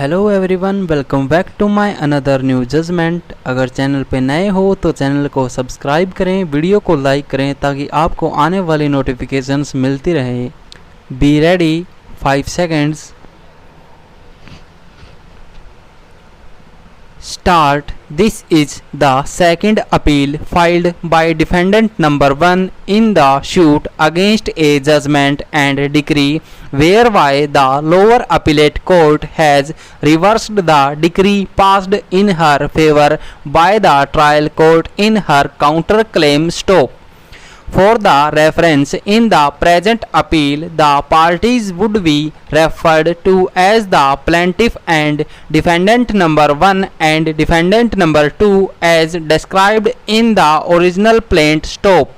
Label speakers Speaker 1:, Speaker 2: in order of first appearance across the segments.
Speaker 1: Hello everyone, welcome back to my another new judgement. अगर channel पे नए हो तो चैनल को सब्सक्राइब करें, वीडियो को लाइक करें ताकि आपको आने वाली नोटिफिकेशंस मिलती रहे। Be ready, 5 seconds start. This is the second appeal filed by defendant number 1 in the suit against a judgment and decree whereby the lower appellate court has reversed the decree passed in her favor by the trial court in her counterclaim stop. For the reference in the present appeal, the parties would be referred to as the plaintiff and defendant number 1 and defendant number 2 as described in the original plaint stop.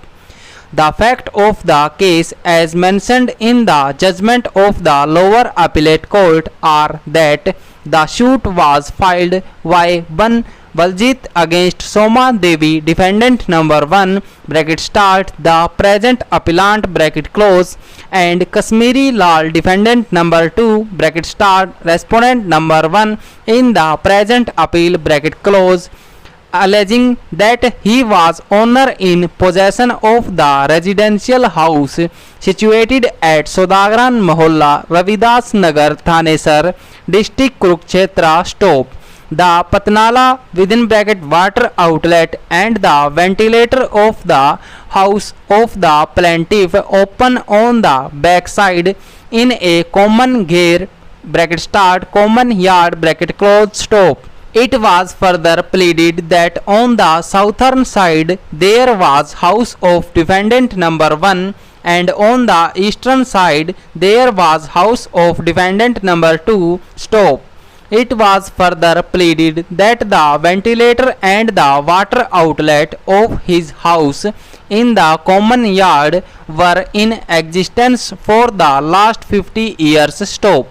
Speaker 1: The fact of the case as mentioned in the judgment of the lower appellate court are that the suit was filed by one Baljit against Soma Devi, defendant number 1 bracket start, the present appellant bracket close, and Kashmiri Lal, defendant number 2 bracket start, respondent number 1 in the present appeal bracket close, alleging that he was owner in possession of the residential house situated at Sodagran Mohalla, Ravidas Nagar, Thanesar, district Kurukshetra stop. The Patnala within bracket water outlet and the ventilator of the house of the plaintiff open on the back side in a common gear bracket start common yard bracket close stop. It was further pleaded that on the southern side there was house of defendant number 1 and on the eastern side there was house of defendant number 2 stop. It was further pleaded that the ventilator and the water outlet of his house in the common yard were in existence for the last 50 years stop.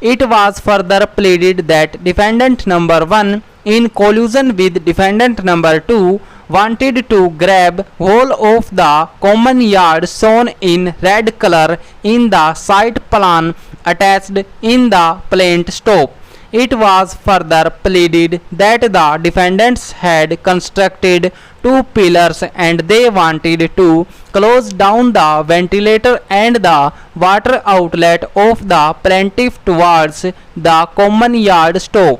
Speaker 1: It was further pleaded that defendant number 1 in collusion with defendant number 2 wanted to grab whole of the common yard shown in red color in the site plan attached in the plaint stop. It was further pleaded that the defendants had constructed 2 pillars and they wanted to close down the ventilator and the water outlet of the plaintiff towards the common yard stop.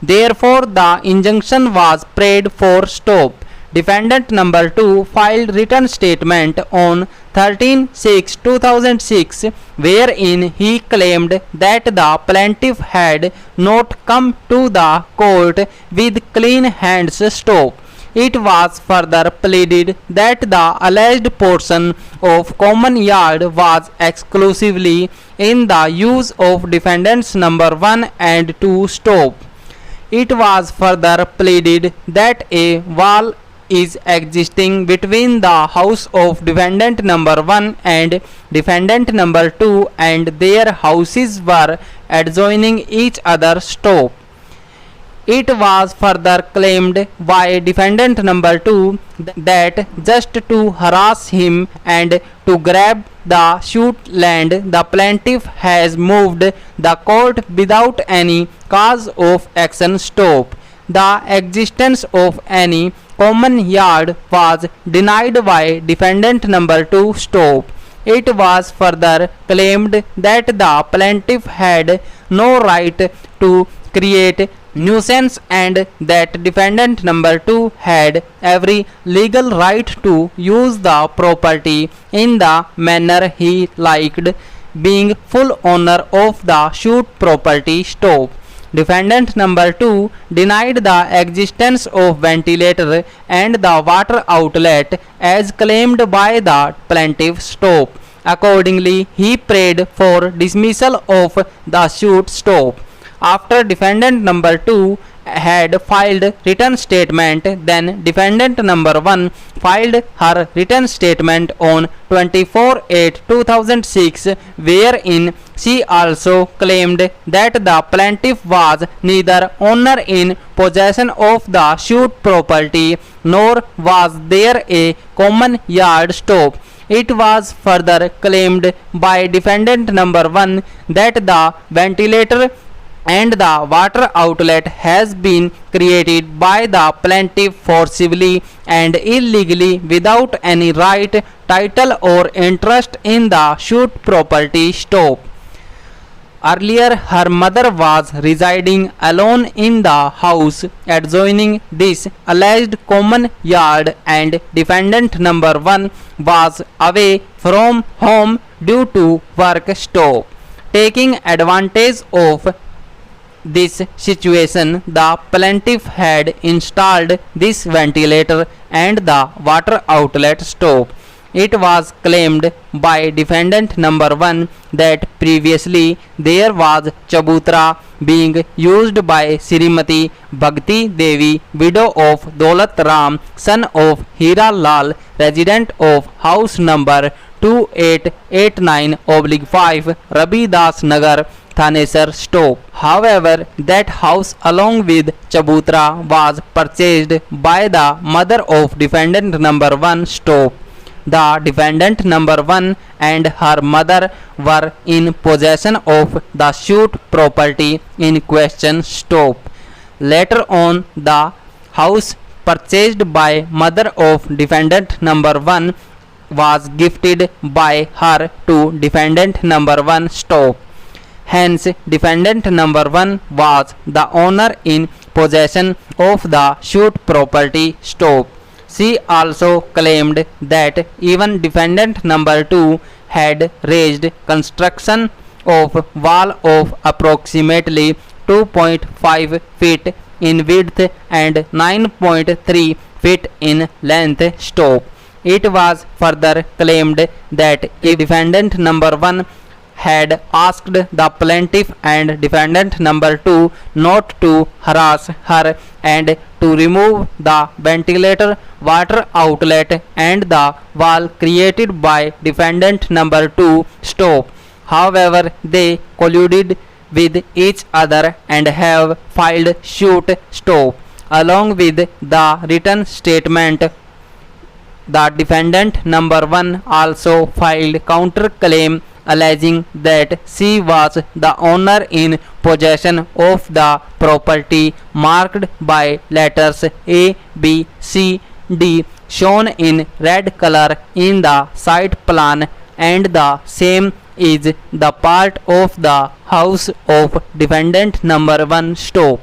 Speaker 1: Therefore, the injunction was prayed for stop. Defendant number 2 filed written statement on 13/6/2006 wherein he claimed that the plaintiff had not come to the court with clean hands stop. It was further pleaded that the alleged portion of common yard was exclusively in the use of defendants number 1 and 2 stop. It was further pleaded that a wall is existing between the house of defendant number 1 and defendant number 2 and their houses were adjoining each other stop. It was further claimed by defendant number 2 that just to harass him and to grab the suit land, the plaintiff has moved the court without any cause of action stop. The existence of any common yard was denied by defendant number 2 stop. It was further claimed that the plaintiff had no right to create nuisance and that defendant number 2 had every legal right to use the property in the manner he liked, being full owner of the suit property stop. Defendant number 2 denied the existence of ventilator and the water outlet as claimed by the plaintiff stop. Accordingly, he prayed for dismissal of the suit stop. After defendant number 2 had filed written statement, then defendant number 1 filed her written statement on 24/8/2006 wherein she also claimed that the plaintiff was neither owner in possession of the suit property nor was there a common yard stop. It was further claimed by defendant number 1 that the ventilator and the water outlet has been created by the plaintiff forcibly and illegally without any right, title or interest in the suit property. Stop. Earlier, her mother was residing alone in the house adjoining this alleged common yard, and defendant number 1 was away from home due to work. Stop. Taking advantage of this situation, the plaintiff had installed this ventilator and the water outlet. Stop. It was claimed by defendant number 1 that previously there was chabutra being used by Srimati Bhakti Devi, widow of Daulat Ram, son of Hira Lal, resident of house number 2889/5, Rabi Das Nagar, Thanesar. Stop. However, that house along with chabutra was purchased by the mother of defendant number 1. Stop. The defendant number 1 and her mother were in possession of the suit property in question. Stop. Later on, the house purchased by mother of defendant number 1 was gifted by her to defendant number 1. Stop. Hence, defendant number 1 was the owner in possession of the suit property. Stop. She also claimed that even defendant number 2 had raised construction of wall of approximately 2.5 feet in width and 9.3 feet in length. Stop. It was further claimed that if defendant number 1 had asked the plaintiff and defendant number 2 not to harass her and to remove the ventilator, water outlet and the wall created by defendant number 2. Stop. However, they colluded with each other and have filed suit. Stop. Along with the written statement, the defendant number 1 also filed counterclaim alleging that she was the owner in possession of the property marked by letters A, B, C, D shown in red color in the site plan, and the same is the part of the house of defendant number 1. Stop.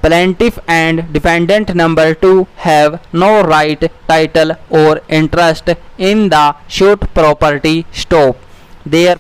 Speaker 1: Plaintiff and defendant number 2 have no right, title or interest in the suit property. Stop. Their